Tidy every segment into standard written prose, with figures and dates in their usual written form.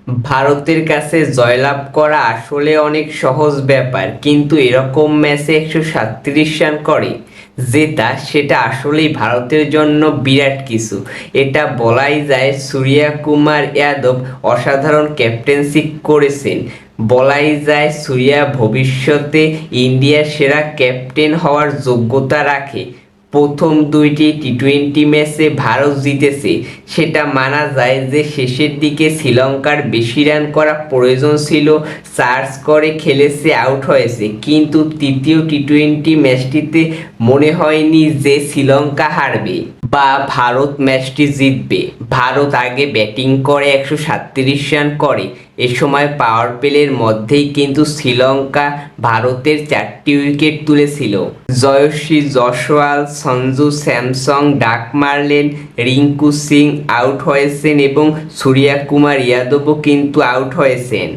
ভারতের কাছে জয়লাভ করা আসলে অনেক সহজ ব্যাপার, কিন্তু এরকম ম্যাচে 137 রান করে জেতা সেটা আসলেই ভারতের জন্য বিরাট কিছু। এটা বলাই যায় সূর্যা কুমার যাদব অসাধারণ ক্যাপ্টেন্সি করেছেন। বলাই যায় সূর্যা ভবিষ্যতে ইন্ডিয়ার সেরা ক্যাপ্টেন হওয়ার যোগ্যতা রাখে। প্রথম দুইটি টি-20 ম্যাচে ভারত জিতেছে, সেটা মানা যায় যে শেষের দিকে শ্রীলঙ্কার বেশি রান করা প্রয়োজন ছিল, চার্জ করে খেলেছে, আউট হয়েছে। কিন্তু তৃতীয় টি-20 ম্যাচটিতে মনে হয়নি যে শ্রীলঙ্কা হারবে বা ভারত ম্যাচটি জিতবে। ভারত আগে ব্যাটিং করে 137 রান করে। এ সময় পাওয়ার প্লের মধ্যেই কিন্তু শ্রীলঙ্কা ভারতের 4টি উইকেট তুলেছিল। জয়শ্রী জয়সওয়াল, সঞ্জু স্যামসন ডাক মারলেন, রিঙ্কু সিং আউট হয়েছেন এবং সূর্যা কুমার যাদবও কিন্তু আউট হয়েছেন।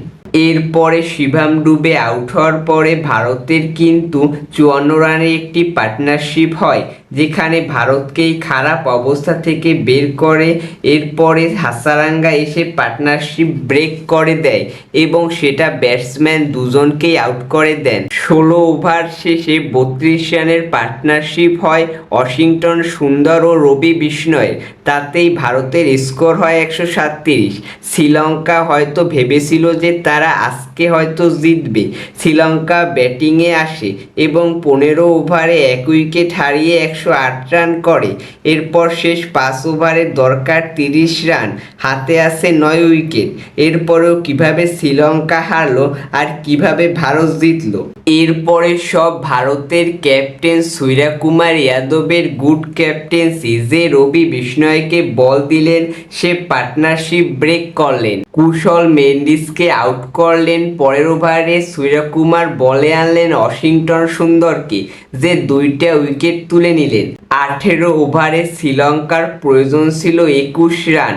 এরপরে শিবম ডুবে আউট হওয়ার পরে ভারতের কিন্তু 54 রানের একটি পার্টনারশিপ হয়, যেখানে ভারতকেই খারাপ অবস্থা থেকে বের করে। এরপরে হাসারাঙ্গা এসে পার্টনারশিপ ব্রেক করে দেয় এবং সেটা ব্যাটসম্যান দুজনকেই আউট করে দেন। 16 ওভার শেষে 32 রানের পার্টনারশিপ হয় ওয়াশিংটন সুন্দর ও রবি বিষ্ণয়ের। তাতেই ভারতের স্কোর হয় 137। শ্রীলঙ্কা হয়তো ভেবেছিল যে তারা আজকে হয়তো জিতবে। শ্রীলঙ্কা ব্যাটিংয়ে আসে এবং 15 ওভারে 1 উইকেট হারিয়ে 108 রান করে। এরপর শেষ 5 ওভারের দরকার 30 রান, হাতে আসে 9 উইকেট। এরপরেও কিভাবে শ্রীলঙ্কা হারলো আর কিভাবে ভারত জিতলো, এরপরে সব ভারতের ক্যাপ্টেন সূর্যা কুমার যাদবের গুড ক্যাপ্টেন্সি, যে রবি বিষ্ণয়কে বল দিলেন, সে পার্টনারশিপ ব্রেক করলেন, কুশল মেন্ডিসকে আউট করলেন। পরের ওভারে সূর্যা কুমার বলে আনলেন ওয়াশিংটন সুন্দরকে, যে 2টা উইকেট তুলে নিলেন। 18 ওভারে শ্রীলঙ্কার প্রয়োজন ছিল 21 রান।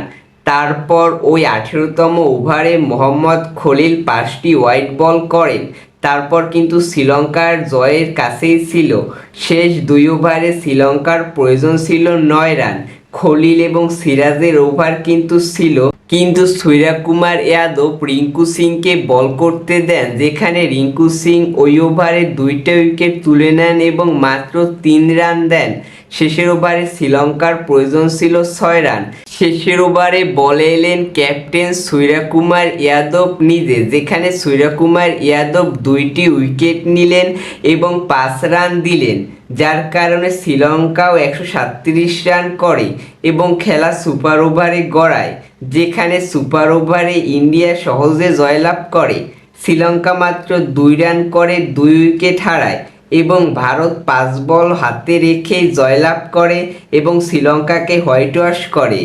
তারপর ওই 18তম ওভারে মোহাম্মদ খলিল 5টি ওয়াইড বল করেন। তারপর কিন্তু শ্রীলঙ্কার জয়ের কাছেই ছিল। শেষ 2 ওভারে শ্রীলঙ্কার প্রয়োজন ছিল 9 রান। খলিল এবং সিরাজের ওভার কিন্তু ছিল, কিন্তু সূর্যা কুমার যাদব রিঙ্কু সিংকে বল করতে দেন, যেখানে রিঙ্কু সিং ওই ওভারে 2টা উইকেট তুলে নেন এবং মাত্র 3 রান দেন। শেষের ওভারে শ্রীলঙ্কার প্রয়োজন ছিল 6 রান। শেষের ওভারে বলে এলেন ক্যাপ্টেন সূর্যা কুমার যাদব নিজে, যেখানে সূর্যা কুমার যাদব 2টি উইকেট নিলেন এবং 5 রান দিলেন, যার কারণে শ্রীলঙ্কাও 137 রান করে এবং খেলা সুপার ওভারে গড়ায়, যেখানে সুপার ওভারে ইন্ডিয়া সহজে জয়লাভ করে। শ্রীলঙ্কা মাত্র 2 রান করে 2 উইকেট হারায় এবং ভারত 5 বল হাতে রেখে জয়লাভ করে এবং শ্রীলঙ্কাকে হোয়াইট ওয়াশ করে।